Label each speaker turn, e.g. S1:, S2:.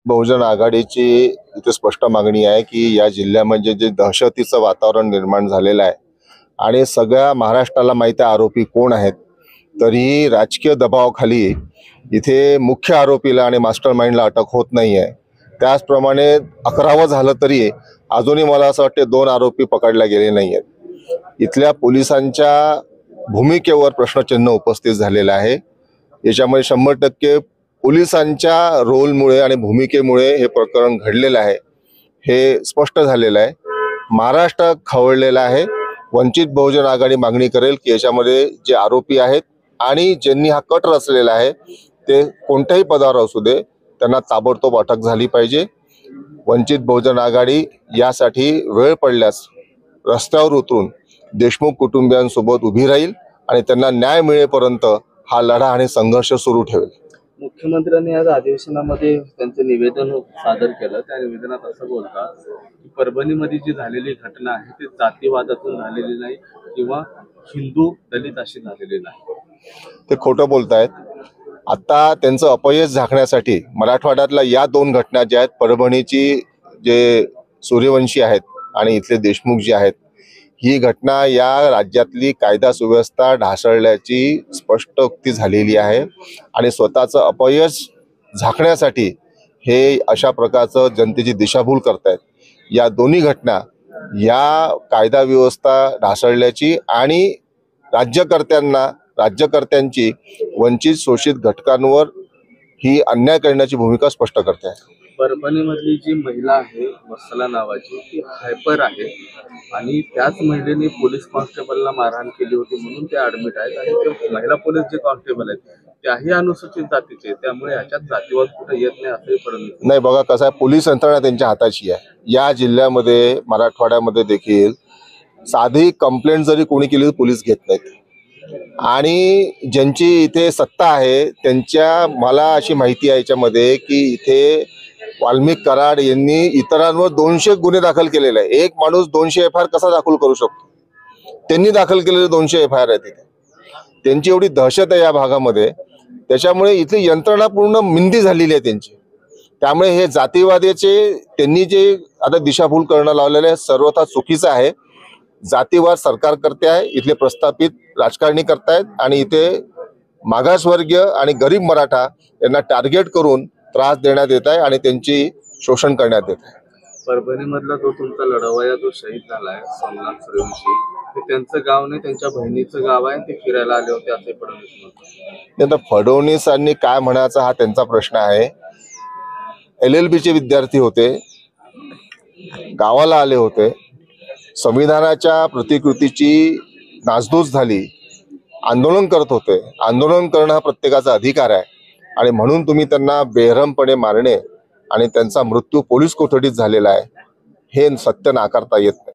S1: बहुजन आघाडीची इथे स्पष्ट मागणी आहे की या जिल्ह्यामध्ये जे दहशतीचं वातावरण निर्माण झालेलं आहे आणि सगळ्या महाराष्ट्राला माहिती आहे आरोपी कोण आहेत, तरीही राजकीय दबावाखाली इथे मुख्य आरोपीला आणि मास्टर माइंडला अटक होत नाही आहे। त्याचप्रमाणे 11वं झालं तरी अजूनही मला असं वाटते 2 आरोपी पकडले गेले नाही आहेत। इथल्या पोलिसांच्या भूमिकेवर प्रश्नचिन्ह उपस्थित झालेलं आहे। याच्यामध्ये 100% पोलिसांच्या रोलमुळे आणि भूमिकेमुळे हे प्रकरण घडलेलं आहे हे स्पष्ट झालेलं आहे। महाराष्ट्र खवळलेला आहे। वंचित बहुजन आघाडी मागणी करेल की याच्यामध्ये जे आरोपी आहेत आणि ज्यांनी हा कट रचलेला आहे ते कोणत्याही पदावर असू दे त्यांना ताबडतोब अटक झाली पाहिजे। वंचित बहुजन आघाडी यासाठी वेळ पडल्यास रस्त्यावर उतरून देशमुख कुटुंबियांसोबत उभी राहील आणि त्यांना न्याय मिळेपर्यंत हा लढा आणि संघर्ष सुरू ठेवेल।
S2: मुख्यमंत्र्यांनी आज अधिवेशनामध्ये त्यांचे निवेदन सादर केलं। त्या निवेदनात असं बोलतात की परभणीमध्ये जी झालेली घटना आहे ती जातीवादातून झालेली नाही किंवा हिंदू दलित अशी झालेली नाही।
S1: ते खोटं बोलतायत। आता त्यांचं अपयश झाकण्यासाठी मराठवाड्यातल्या या 2 घटना ज्या आहेत, परभणीची जे सूर्यवंशी आहेत आणि इथले देशमुख जे आहेत, ही घटना या राज्यातली कायदा सुव्यवस्था ढासळल्याची स्पष्ट उक्ती झालेली आहे आणि स्वतःचं अपयश झाकण्यासाठी हे अशा प्रकारचं जनतेची दिशाभूल करतायत। या दोन्ही घटना या कायदा व्यवस्था ढासळल्याची आणि राज्यकर्त्यांची वंचित शोषित घटकांवर ही अन्याय करण्याची भूमिका स्पष्ट करते आहे।
S2: परभणीमधली जी महिला आहे वत्सला नावाची ती हायपर आहे आणि त्याच महिलेने पोलीस कॉन्स्टेबलला मारहाण केली होती म्हणून ते ऍडमिट आहेत आणि ते महिला पोलीस जे कॉन्स्टेबल आहेत त्याही अनुसूचित जातीचे, त्यामुळे ह्याच्यात जातीवाद कुठे येत नाही असंही फडणवीस
S1: नाही। बघा कसं आहे, पोलीस यंत्रणा त्यांच्या हाताची आहे। या जिल्ह्यामध्ये मराठवाड्यामध्ये देखील साधी कंप्लेंट जरी कोणी केली तर पोलीस घेत नाहीत आणि ज्यांची इथे सत्ता आहे त्यांच्या मला अशी माहिती आहे याच्यामध्ये की इथे वाल्मिक कराड यांनी इतरांवर 200 गुन्हे दाखल केलेले आहे। एक माणूस 200 FIR कसा दाखल करू शकतो? त्यांनी दाखल केलेले 200 FIR आहेत तिथे। त्यांची एवढी दहशत आहे या भागामध्ये, त्याच्यामुळे इथली यंत्रणा पूर्ण मिंदी झालेली आहे त्यांची। त्यामुळे हे जातीवादाचे त्यांनी जे आता दिशाभूल करणं लावलेलं आहे सर्वथा चुकीचं आहे। जातीवाद सरकार करते आहे, इथले प्रस्थापित राजकारणी करतायत आणि इथे मागासवर्गीय आणि गरीब मराठा यांना टार्गेट करून त्रास देण्यात येत आहे आणि त्यांची शोषण करण्यात येत आहे।
S2: परभणीमधला जो तुमचा लढवया जो शहीद झालाय सोमनाथ सूर्यवंशी, ते त्यांचं गाव नाही त्यांच्या बहिणीचं गाव आहे, ते फिरायला आले होते असे फडणवीस म्हणतात।
S1: आता फडणवीसांनी काय म्हणायचा हा त्यांचा प्रश्न आहे। LLB चे विद्यार्थी होते, गावाला आले होते, संविधानाच्या प्रतिकृतीची नासधूस झाली, आंदोलन करत होते। आंदोलन करणं हा प्रत्येकाचा अधिकार आहे आणि म्हणून तुम्ही त्यांना बेरहमपणे मारणे आणि त्यांचा मृत्यू पोलीस कोठडीत झालेला आहे हे सत्य नाकारता येत नाही।